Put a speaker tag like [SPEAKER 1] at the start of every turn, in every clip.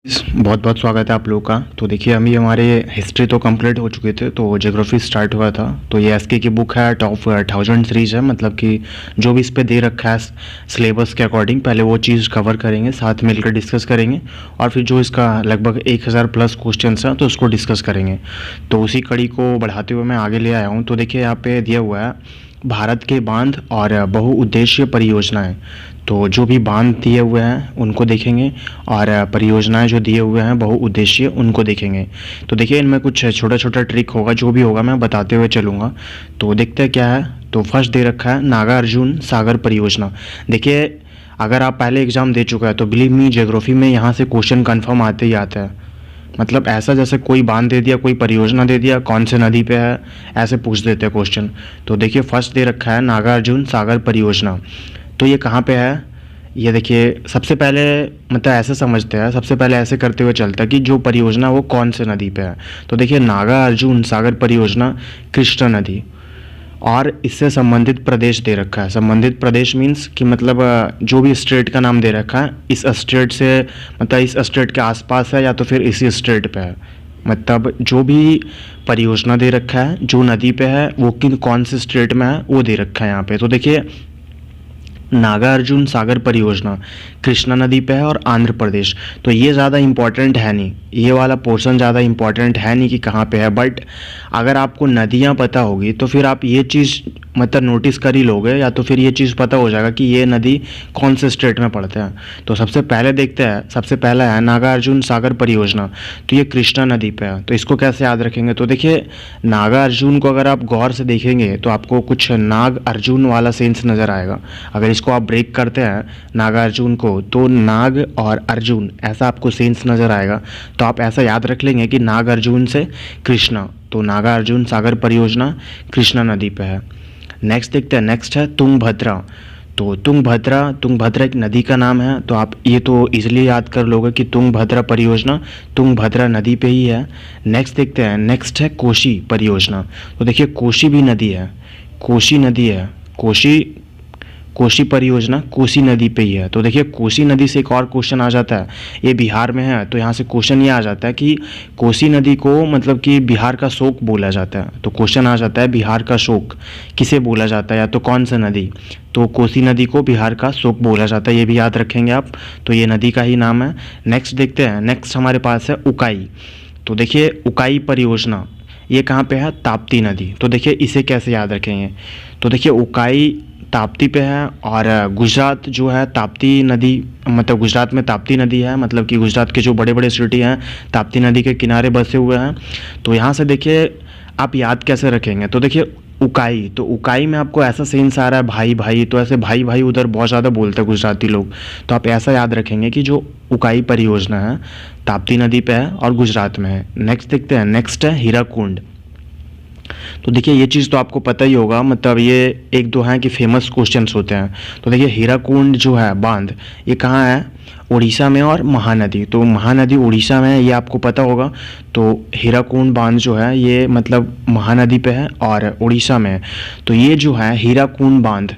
[SPEAKER 1] बहुत बहुत स्वागत है आप लोगों का। तो देखिए अभी हमारे हिस्ट्री तो कंप्लीट हो चुके थे, तो ज्योग्राफी स्टार्ट हुआ था। तो ये एसके की बुक है, टॉप 1000 सीरीज है, मतलब कि जो भी इस पे दे रखा है सिलेबस के अकॉर्डिंग पहले वो चीज़ कवर करेंगे, साथ मिलकर डिस्कस करेंगे और फिर जो इसका लगभग 1000 प्लस क्वेश्चन हैं तो उसको डिस्कस करेंगे। तो उसी कड़ी को बढ़ाते हुए मैं आगे ले आया हूँ। तो देखिए यहाँ पे दिया हुआ है भारत के बांध और बहुउद्देशीय परियोजनाएं। तो जो भी बांध दिए हुए हैं उनको देखेंगे और परियोजनाएं जो दिए हुए हैं बहुउद्देशीय उनको देखेंगे। तो देखिए इनमें कुछ छोटा छोटा ट्रिक होगा, जो भी होगा मैं बताते हुए चलूँगा। तो देखते हैं क्या है। तो फर्स्ट दे रखा है नागार्जुन सागर परियोजना। देखिए अगर आप पहले एग्ज़ाम दे चुका है तो बिलीव मी ज्योग्राफी में यहाँ से क्वेश्चन कन्फर्म आते ही आता है। मतलब ऐसा जैसे कोई बांध दे दिया, कोई परियोजना दे दिया, कौन से नदी पे है, ऐसे पूछ देते हैं क्वेश्चन। तो देखिए फर्स्ट दे रखा है नागार्जुन सागर परियोजना। तो ये कहाँ पे है, ये देखिए सबसे पहले मतलब ऐसे समझते हैं, सबसे पहले ऐसे करते हुए चलता है कि जो परियोजना वो कौन से नदी पे है। तो देखिए नागार्जुन सागर परियोजना कृष्णा नदी और इससे संबंधित प्रदेश दे रखा है। संबंधित प्रदेश मीन्स कि मतलब जो भी स्टेट का नाम दे रखा है, इस स्टेट से मतलब इस स्टेट के आसपास है या तो फिर इसी स्टेट पे है। मतलब जो भी परियोजना दे रखा है, जो नदी पे है, वो किन कौन से स्टेट में है वो दे रखा है यहाँ पे। तो देखिए नागार्जुन सागर परियोजना कृष्णा नदी पे है और आंध्र प्रदेश। तो ये ज़्यादा इम्पोर्टेंट है नहीं, ये वाला पोर्शन ज़्यादा इम्पोर्टेंट है नहीं कि कहाँ पे है। बट अगर आपको नदियाँ पता होगी तो फिर आप ये चीज़ मतलब नोटिस कर ही लोगे, या तो फिर ये चीज़ पता हो जाएगा कि ये नदी कौन से स्टेट में पड़ते हैं। तो सबसे पहले देखते हैं, सबसे पहला है नागार्जुन सागर परियोजना। तो ये कृष्णा नदी पे है। तो इसको कैसे याद रखेंगे, तो देखिए नागार्जुन को अगर आप गौर से देखेंगे तो आपको कुछ नाग अर्जुन वाला सेंस नज़र आएगा। अगर इसको आप ब्रेक करते हैं नागार्जुन को तो नाग और अर्जुन ऐसा आपको सेंस नज़र आएगा। तो आप ऐसा याद रख लेंगे कि नागार्जुन से कृष्णा। तो नागार्जुन सागर परियोजना कृष्णा नदी पे है। नेक्स्ट देखते हैं, नेक्स्ट है तुंगभद्रा। तो तुंगभद्रा एक नदी का नाम है। तो आप ये तो इजीली याद कर लोगे कि तुंगभद्रा परियोजना तुंगभद्रा नदी पे ही है। नेक्स्ट देखते हैं, नेक्स्ट है कोशी परियोजना। तो देखिए कोशी भी नदी है, कोशी नदी है, कोशी परियोजना कोसी नदी पे ही है। तो देखिए कोसी नदी से एक और क्वेश्चन आ जाता है, ये बिहार में है तो यहाँ से क्वेश्चन ये आ जाता है कि कोसी नदी को मतलब कि बिहार का शोक बोला जाता है। तो क्वेश्चन आ जाता है बिहार का शोक किसे बोला जाता है या तो कौन सा नदी। तो कोसी नदी को बिहार का शोक बोला जाता है, ये भी याद रखेंगे आप। तो ये नदी का ही नाम है। नेक्स्ट देखते हैं, नेक्स्ट हमारे पास है उकाई। तो देखिए उकाई परियोजना ये कहाँ पे है, ताप्ती नदी। तो देखिए इसे कैसे याद रखेंगे, तो देखिए उकाई ताप्ती पे है और गुजरात जो है ताप्ती नदी मतलब गुजरात में ताप्ती नदी है, मतलब कि गुजरात के जो बड़े बड़े सिटी हैं ताप्ती नदी के किनारे बसे हुए हैं। तो यहाँ से देखिए आप याद कैसे रखेंगे, तो देखिए उकाई, तो उकाई में आपको ऐसा सेंस आ रहा है भाई भाई, तो ऐसे भाई भाई उधर बहुत ज़्यादा बोलते हैं गुजराती लोग। तो आप ऐसा याद रखेंगे कि जो उकाई परियोजना है ताप्ती नदी पे है और गुजरात में है। नेक्स्ट देखते हैं, नेक्स्ट है हीराकुंड। तो देखिए ये चीज़ तो आपको पता ही होगा, मतलब ये एक दो हैं कि फेमस क्वेश्चंस होते हैं। तो देखिए हीराकुंड जो है बांध ये कहाँ है, उड़ीसा में और महानदी। तो महानदी उड़ीसा में है, ये आपको पता होगा। तो हीराकुंड बांध जो है ये मतलब महानदी पे है और उड़ीसा में है। तो ये जो है हीराकुंड बांध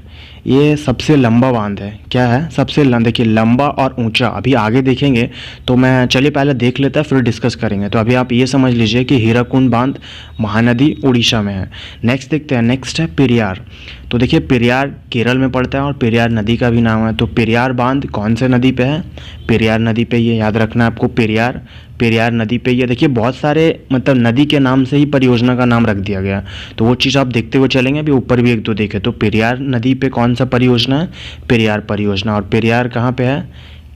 [SPEAKER 1] ये सबसे लंबा बांध है। क्या है, सबसे देखिए लंबा और ऊंचा। अभी आगे देखेंगे तो मैं चलिए पहले देख लेता है फिर डिस्कस करेंगे। तो अभी आप ये समझ लीजिए कि हीराकुंड बांध महानदी उड़ीसा में है। नेक्स्ट देखते हैं, नेक्स्ट है पेरियार। तो देखिए पेरियार केरल में पड़ता है और पेरियार नदी का भी नाम है। तो पेरियार बांध कौन से नदी पे है, पेरियार नदी पे, ये याद रखना है आपको, पेरियार नदी पे। ये देखिए बहुत सारे मतलब नदी के नाम से ही परियोजना का नाम रख दिया गया, तो वो चीज़ आप देखते हुए चलेंगे। अभी ऊपर भी एक दो देखे, तो पेरियार नदी पे कौन सा परियोजना है, पेरियार परियोजना। और पेरियार कहाँ पे है,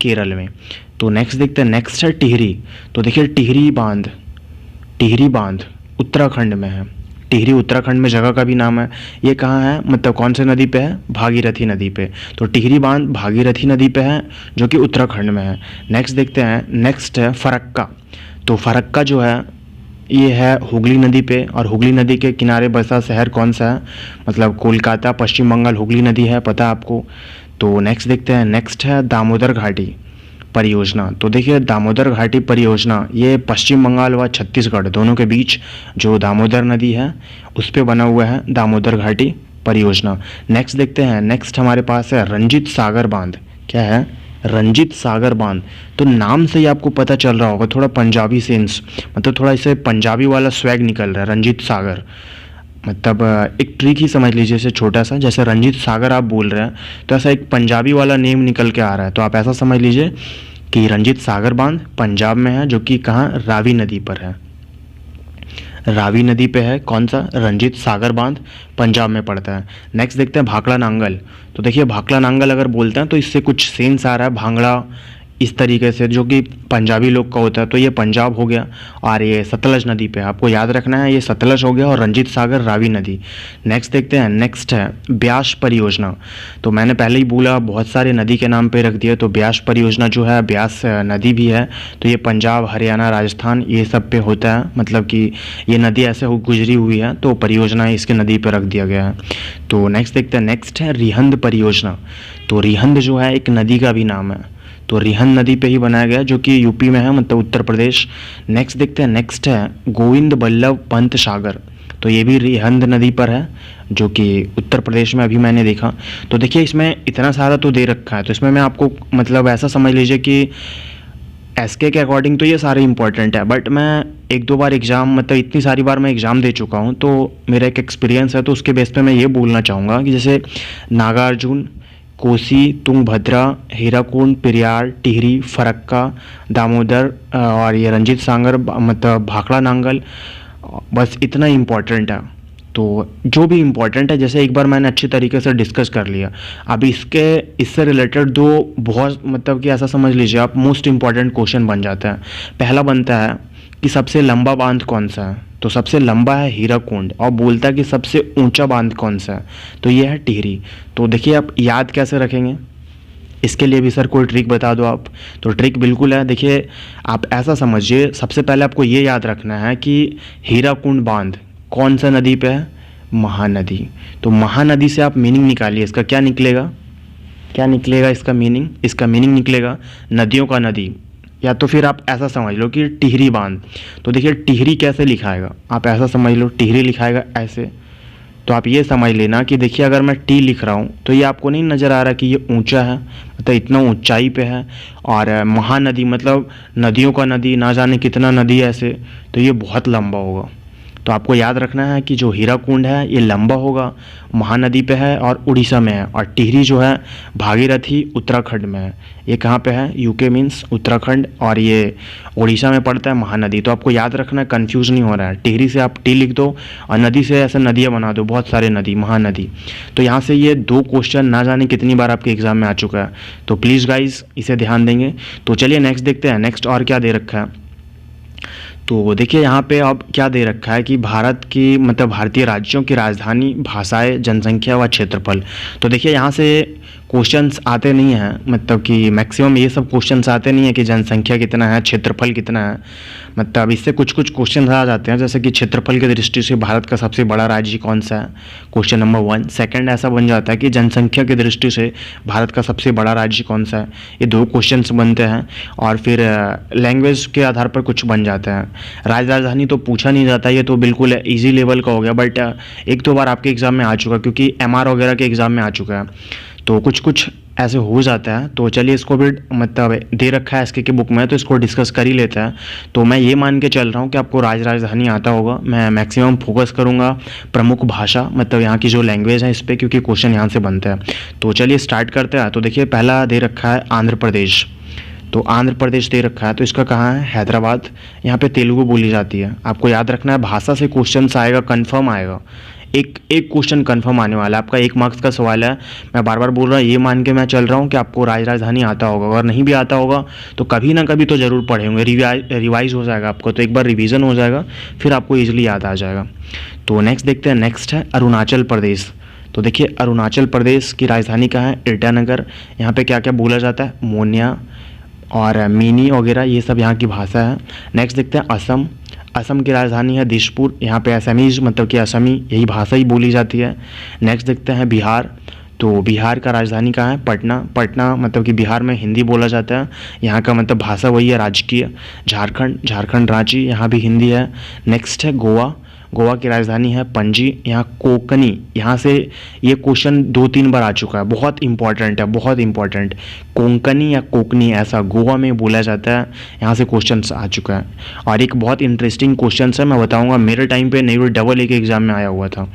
[SPEAKER 1] केरल में। तो नेक्स्ट देखते हैं, नेक्स्ट है टिहरी। तो देखिए टिहरी बांध उत्तराखंड में है। टिहरी उत्तराखंड में जगह का भी नाम है। ये कहाँ है, मतलब कौन से नदी पे है, भागीरथी नदी पे। तो टिहरी बांध भागीरथी नदी पे है जो कि उत्तराखंड में है। नेक्स्ट देखते हैं, नेक्स्ट है फरक्का। तो फरक्का जो है ये है हुगली नदी पे और हुगली नदी के किनारे बसा शहर कौन सा है, मतलब कोलकाता, पश्चिम बंगाल, हुगली नदी है, पता आपको। तो नेक्स्ट देखते हैं, नेक्स्ट है दामोदर घाटी परियोजना। तो देखिए दामोदर घाटी परियोजना ये पश्चिम बंगाल व छत्तीसगढ़ दोनों के बीच जो दामोदर नदी है उस पे बना हुआ है दामोदर घाटी परियोजना। नेक्स्ट देखते हैं, नेक्स्ट हमारे पास है रंजीत सागर बांध। क्या है, रंजीत सागर बांध, तो नाम से ही आपको पता चल रहा होगा थोड़ा पंजाबी सेंस, मतलब थोड़ा इसे पंजाबी वाला स्वैग निकल रहा है रंजीत सागर। मतलब एक ट्रिक ही समझ लीजिए इसे छोटा सा, जैसे रंजीत सागर आप बोल रहे हैं तो ऐसा एक पंजाबी वाला नेम निकल के आ रहा है। तो आप ऐसा समझ लीजिए कि रंजीत सागर बांध पंजाब में है, जो कि कहाँ, रावी नदी पर है। रावी नदी पे है कौन सा, रंजीत सागर बांध, पंजाब में पड़ता है। नेक्स्ट देखते हैं भाखड़ा नांगल। तो देखिए भाखड़ा नांगल अगर बोलते हैं तो इससे कुछ सेंस आ रहा है भांगड़ा इस तरीके से, जो कि पंजाबी लोग का होता है, तो ये पंजाब हो गया। और ये सतलज नदी पे आपको याद रखना है, ये सतलज हो गया और रंजीत सागर रावी नदी। नेक्स्ट देखते हैं, नेक्स्ट है ब्यास परियोजना। तो मैंने पहले ही बोला बहुत सारे नदी के नाम पे रख दिए, तो ब्यास परियोजना जो है ब्यास नदी भी है, तो ये पंजाब हरियाणा राजस्थान ये सब पे होता है, मतलब कि ये नदी ऐसे गुजरी हुई है तो परियोजना इसके नदी पर रख दिया गया है। तो नेक्स्ट देखते हैं, नेक्स्ट है रिहंद परियोजना। तो रिहंद जो है एक नदी का भी नाम है, तो रिहंद नदी पे ही बनाया गया जो कि यूपी में है, मतलब उत्तर प्रदेश। नेक्स्ट देखते हैं, नेक्स्ट है गोविंद बल्लभ पंत सागर। तो ये भी रिहंद नदी पर है जो कि उत्तर प्रदेश में अभी मैंने देखा। तो देखिए इसमें इतना सारा तो दे रखा है, तो इसमें मैं आपको मतलब ऐसा समझ लीजिए कि एसके के अकॉर्डिंग तो ये सारे इंपॉर्टेंट है, बट मैं एक दो बार एग्ज़ाम, मतलब इतनी सारी बार मैं एग्ज़ाम दे चुका हूँ तो मेरा एक एक्सपीरियंस है, तो उसके बेस पे मैं ये बोलना चाहूँगा कि जैसे नागार्जुन, कोसी, तुंगभद्रा, हीराकुंड, पेरियार, टिहरी, फरक्का, दामोदर और ये रंजीत सागर मतलब भाखड़ा नांगल, बस इतना इम्पोर्टेंट है। तो जो भी इम्पोर्टेंट है जैसे एक बार मैंने अच्छी तरीके से डिस्कस कर लिया। अब इससे रिलेटेड दो बहुत मतलब कि ऐसा समझ लीजिए आप मोस्ट इम्पॉर्टेंट क्वेश्चन बन जाता है। पहला बनता है कि सबसे लंबा बांध कौन सा है, तो सबसे लंबा है हीराकुंड, और बोलता है कि सबसे ऊंचा बांध कौन सा है, तो ये है टिहरी। तो देखिए आप याद कैसे रखेंगे, इसके लिए भी सर कोई ट्रिक बता दो आप। तो ट्रिक बिल्कुल है, देखिए आप ऐसा समझिए, सबसे पहले आपको ये याद रखना है कि हीराकुंड बांध कौन सा नदी पे है, महानदी। तो महानदी से आप मीनिंग निकालिए, इसका क्या निकलेगा, क्या निकलेगा इसका मीनिंग, इसका मीनिंग निकलेगा नदियों का नदी, या तो फिर आप ऐसा समझ लो कि टिहरी बांध। तो देखिए टिहरी कैसे लिखाएगा, आप ऐसा समझ लो टिहरी लिखाएगा ऐसे। तो आप ये समझ लेना कि देखिए अगर मैं टी लिख रहा हूँ तो ये आपको नहीं नज़र आ रहा कि ये ऊंचा है, मतलब इतना ऊंचाई पे है, और महानदी मतलब नदियों का नदी, ना जाने कितना नदी है ऐसे, तो ये बहुत लंबा होगा। तो आपको याद रखना है कि जो हीराकुंड है ये लंबा होगा, महानदी पे है और उड़ीसा में है, और टिहरी जो है भागीरथी उत्तराखंड में है। ये कहाँ पे है, यूके मीन्स उत्तराखंड, और ये उड़ीसा में पड़ता है महानदी। तो आपको याद रखना है, कंफ्यूज नहीं हो रहा है, टिहरी से आप टी लिख दो और नदी से ऐसे नदियाँ बना दो, बहुत सारे नदी, महानदी। तो यहाँ से ये दो क्वेश्चन ना जाने कितनी बार आपके एग्जाम में आ चुका है, तो प्लीज़ गाइज इसे ध्यान देंगे। तो चलिए नेक्स्ट देखते हैं, नेक्स्ट और क्या दे रखा है। तो देखिए यहाँ पे अब क्या दे रखा है कि भारत की मतलब भारतीय राज्यों की राजधानी, भाषाएं, जनसंख्या व क्षेत्रफल। तो देखिए यहाँ से क्वेश्चंस आते नहीं हैं, मतलब कि मैक्सिमम ये सब क्वेश्चंस आते नहीं है कि जनसंख्या कितना है, क्षेत्रफल कितना है, मतलब इससे कुछ कुछ क्वेश्चन आ जाते हैं, जैसे कि क्षेत्रफल की दृष्टि से भारत का सबसे बड़ा राज्य कौन सा है, क्वेश्चन नंबर 1। सेकंड ऐसा बन जाता है कि जनसंख्या की दृष्टि से भारत का सबसे बड़ा राज्य कौन सा है, ये दो क्वेश्चंस बनते हैं। और फिर लैंग्वेज के आधार पर कुछ बन जाता है। राजधानी तो पूछा नहीं जाता, ये तो बिल्कुल ईजी लेवल का हो गया, बट एक दो बार आपके एग्ज़ाम में आ चुका, क्योंकि MR वगैरह के एग्ज़ाम में आ चुका है, तो कुछ कुछ ऐसे हो जाता है। तो चलिए इसको भी मतलब दे रखा है एसके की बुक में, तो इसको डिस्कस कर ही लेते हैं। तो मैं ये मान के चल रहा हूँ कि आपको राजधानी आता होगा। मैं मैक्सिमम फोकस करूँगा प्रमुख भाषा, मतलब यहाँ की जो लैंग्वेज है इस पर, क्योंकि क्वेश्चन यहाँ से बनते हैं। तो चलिए स्टार्ट करते हैं। तो देखिए पहला दे रखा है आंध्र प्रदेश। तो आंध्र प्रदेश दे रखा है, तो इसका कहाँ है, हैदराबाद। यहाँ पे तेलुगु बोली जाती है। आपको याद रखना है भाषा से क्वेश्चन आएगा, कन्फर्म आएगा, एक क्वेश्चन कन्फर्म आने वाला है। आपका 1 मार्क्स का सवाल है। मैं बार बार बोल रहा हूँ, ये मान के मैं चल रहा हूँ कि आपको राजधानी आता होगा। अगर नहीं भी आता होगा तो कभी ना कभी तो ज़रूर पढ़े होंगे, रिवाइज हो जाएगा आपको, तो एक बार रिवीजन हो जाएगा, फिर आपको ईजिली याद आ जाएगा। तो नेक्स्ट देखते हैं, नेक्स्ट है अरुणाचल प्रदेश। तो देखिए अरुणाचल प्रदेश की राजधानी कहाँ है, ईटानगर। यहाँ पे क्या क्या बोला जाता है, मोनिया और मिनी वगैरह, ये सब यहाँ की भाषा है। नेक्स्ट देखते हैं असम। असम की राजधानी है दिसपुर। यहाँ पे असमीज मतलब कि असमी यही भाषा ही बोली जाती है। नेक्स्ट देखते हैं बिहार। तो बिहार का राजधानी कहाँ है, पटना। पटना मतलब कि बिहार में हिंदी बोला जाता है, यहाँ का मतलब भाषा वही है, राजकीय। झारखंड, झारखंड रांची, यहाँ भी हिंदी है। नेक्स्ट है गोवा। गोवा की राजधानी है पणजी। यहाँ कोंकणी, यहाँ से ये क्वेश्चन 2-3 बार आ चुका है, बहुत इंपॉर्टेंट है, बहुत इंपॉर्टेंट। कोंकणी या कोंकणी ऐसा गोवा में बोला जाता है, यहाँ से क्वेश्चन आ चुका है। और एक बहुत इंटरेस्टिंग क्वेश्चन है, मैं बताऊँगा, मेरे टाइम पे नेहरू डबल ए के एग्ज़ाम में आया हुआ था।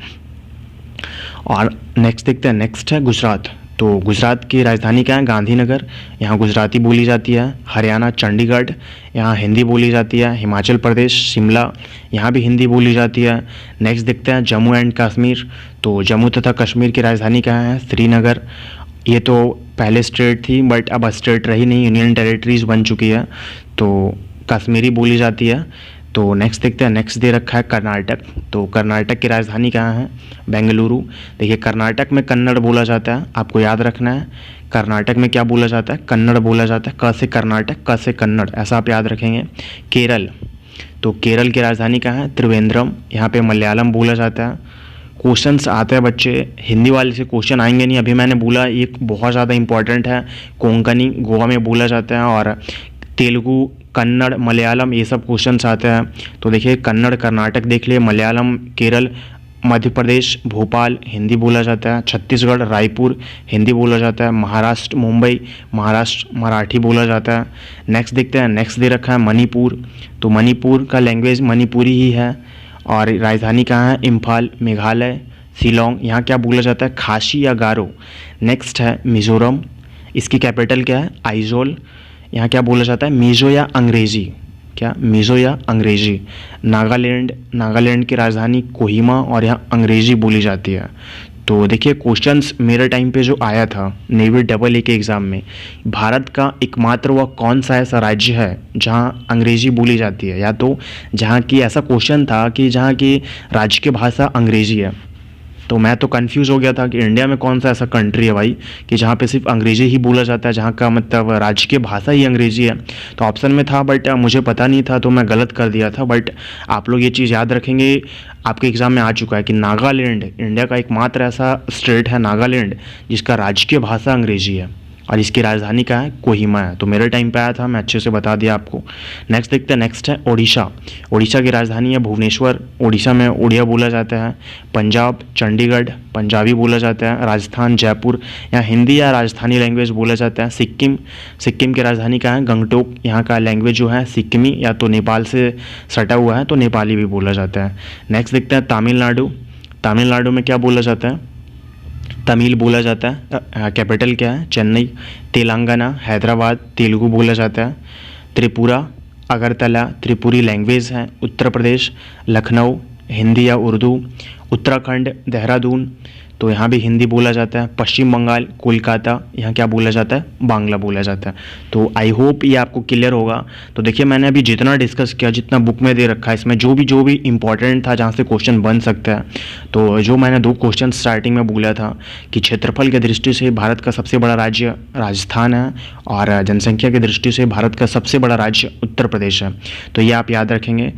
[SPEAKER 1] और नेक्स्ट देखते हैं, नेक्स्ट है गुजरात। तो गुजरात की राजधानी क्या है? गांधीनगर। यहाँ गुजराती बोली जाती है। हरियाणा चंडीगढ़, यहाँ हिंदी बोली जाती है। हिमाचल प्रदेश शिमला, यहाँ भी हिंदी बोली जाती है। नेक्स्ट देखते हैं जम्मू एंड कश्मीर। तो जम्मू तथा कश्मीर की राजधानी कहाँ है? श्रीनगर। ये तो पहले स्टेट थी बट अब स्टेट रही नहीं, यूनियन टेरिटरीज बन चुकी है, तो कश्मीरी बोली जाती है। तो नेक्स्ट देखते हैं, नेक्स्ट दे रखा है कर्नाटक। तो कर्नाटक की राजधानी कहाँ है? बेंगलुरु। देखिए कर्नाटक में कन्नड़ बोला जाता है, आपको याद रखना है। कर्नाटक में क्या बोला जाता है? कन्नड़ बोला जाता है। क से कर्नाटक, क से कन्नड़, ऐसा आप याद रखेंगे। केरल, तो केरल की राजधानी कहाँ है? त्रिवेंद्रम। यहाँ पे मलयालम बोला जाता है। क्वेश्चंस आते हैं बच्चे, हिंदी वाले से क्वेश्चन आएंगे नहीं। अभी मैंने बोला एक बहुत ज़्यादा इंपॉर्टेंट है, कोंकणी गोवा में बोला जाता है, और तेलुगु, कन्नड़, मलयालम ये सब क्वेश्चंस आते हैं। तो देखिए कन्नड़ कर्नाटक देख लिए, मलयालम केरल, मध्य प्रदेश भोपाल हिंदी बोला जाता है। छत्तीसगढ़ रायपुर हिंदी बोला जाता है। महाराष्ट्र मुंबई, महाराष्ट्र मराठी बोला जाता है। नेक्स्ट देखते हैं, नेक्स्ट दे रखा है मणिपुर। तो मणिपुर का लैंग्वेज मणिपुरी ही है, और राजधानी कहाँ है? इम्फाल। मेघालय शिलोंग, यहाँ क्या बोला जाता है? खासी या गारो। नेक्स्ट है मिज़ोरम, इसकी कैपिटल क्या है? आइजोल। यहाँ क्या बोला जाता है? मीज़ो या अंग्रेज़ी। क्या? मीज़ो या अंग्रेज़ी। नागालैंड, नागालैंड की राजधानी कोहिमा, और यहाँ अंग्रेज़ी बोली जाती है। तो देखिए क्वेश्चंस मेरे टाइम पे जो आया था नेवी डबल ए के एग्ज़ाम में, भारत का एकमात्र वह कौन सा ऐसा राज्य है जहाँ अंग्रेज़ी बोली जाती है, या तो जहाँ की ऐसा क्वेश्चन था कि जहाँ की राज्य की भाषा अंग्रेज़ी है। तो मैं तो कंफ्यूज हो गया था कि इंडिया में कौन सा ऐसा कंट्री है भाई कि जहाँ पे सिर्फ अंग्रेज़ी ही बोला जाता है, जहाँ का मतलब राज्य की भाषा ही अंग्रेज़ी है। तो ऑप्शन में था बट मुझे पता नहीं था, तो मैं गलत कर दिया था। बट आप लोग ये चीज़ याद रखेंगे, आपके एग्ज़ाम में आ चुका है कि नागालैंड इंडिया का एकमात्र ऐसा स्टेट है नागालैंड जिसका राजकीय भाषा अंग्रेज़ी है, और इसकी राजधानी क्या है? कोहिमा है। तो मेरे टाइम पे आया था, मैं अच्छे से बता दिया आपको। नेक्स्ट देखते हैं, नेक्स्ट है ओडिशा। ओडिशा की राजधानी है भुवनेश्वर। ओडिशा में उड़िया बोला जाता है। पंजाब चंडीगढ़ पंजाबी बोला जाता है। राजस्थान जयपुर, यहाँ हिंदी या राजस्थानी लैंग्वेज बोला जाता है। सिक्किम, सिक्किम की राजधानी क्या है? गंगटोक। यहाँ का लैंग्वेज जो है सिक्किमी, या तो नेपाल से सटा हुआ है तो नेपाली भी बोला जाता है। नेक्स्ट देखते हैं तमिलनाडु। तमिलनाडु में क्या बोला जाता है? तमिल बोला जाता है। कैपिटल क्या है? चेन्नई। तेलंगाना हैदराबाद तेलुगु बोला जाता है। त्रिपुरा अगरतला त्रिपुरी लैंग्वेज है। उत्तर प्रदेश लखनऊ हिंदी या उर्दू। उत्तराखंड देहरादून, तो यहाँ भी हिंदी बोला जाता है। पश्चिम बंगाल कोलकाता, यहाँ क्या बोला जाता है? बांग्ला बोला जाता है। तो आई होप ये आपको क्लियर होगा। तो देखिए मैंने अभी जितना डिस्कस किया, जितना बुक में दे रखा है, इसमें जो भी इंपॉर्टेंट था जहाँ से क्वेश्चन बन सकता है, तो जो मैंने 2 क्वेश्चन स्टार्टिंग में बोला था कि क्षेत्रफल की दृष्टि से भारत का सबसे बड़ा राज्य राजस्थान है, और जनसंख्या की दृष्टि से भारत का सबसे बड़ा राज्य उत्तर प्रदेश है। तो ये आप याद रखेंगे।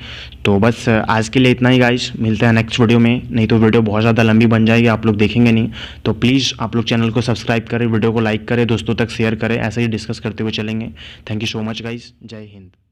[SPEAKER 1] तो बस आज के लिए इतना ही गाइस, मिलते हैं नेक्स्ट वीडियो में, नहीं तो वीडियो बहुत ज़्यादा लंबी बन जाएगी, आप लोग देखेंगे नहीं। तो प्लीज़ आप लोग चैनल को सब्सक्राइब करें, वीडियो को लाइक करें, दोस्तों तक शेयर करें, ऐसे ही डिस्कस करते हुए चलेंगे। Thank you so much guys, जय हिंद।